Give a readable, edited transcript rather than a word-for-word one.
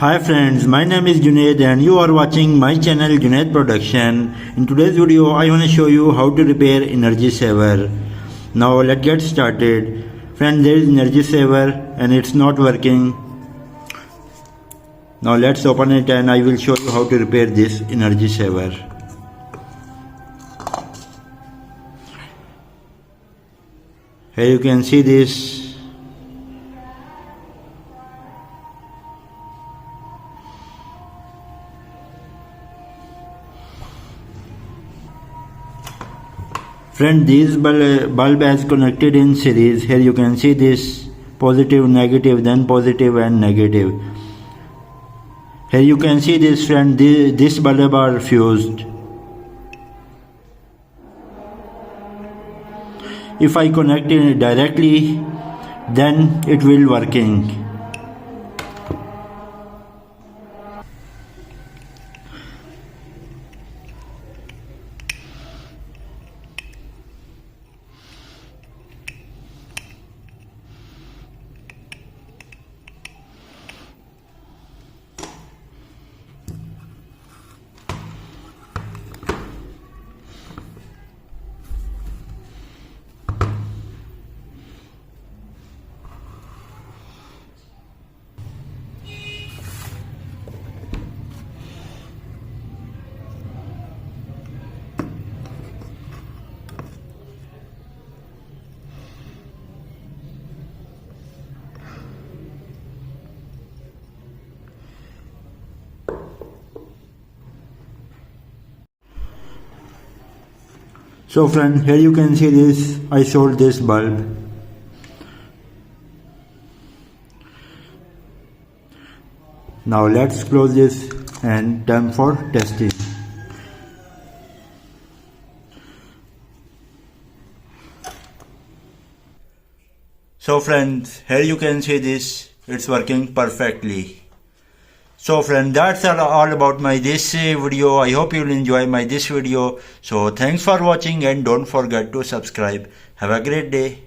Hi friends, my name is Junaid and you are watching my channel Junaid Production. In today's video I want to show you how to repair energy saver. Now let's get started. Friends, there is energy saver and it's not working. Now let's open it and I will show you how to repair this energy saver. Here you can see this. Friend, this bulb is connected in series. Here you can see this positive, negative, then positive and negative. Here you can see this, friend, this bulb are fused. If I connect it directly, then it will working. So friend, here you can see this, I sold this bulb. Now let's close this and time for testing. So friends, here you can see this, it's working perfectly. So friend, that's all about my this video. I hope you'll enjoy my this video. So thanks for watching and don't forget to subscribe. Have a great day.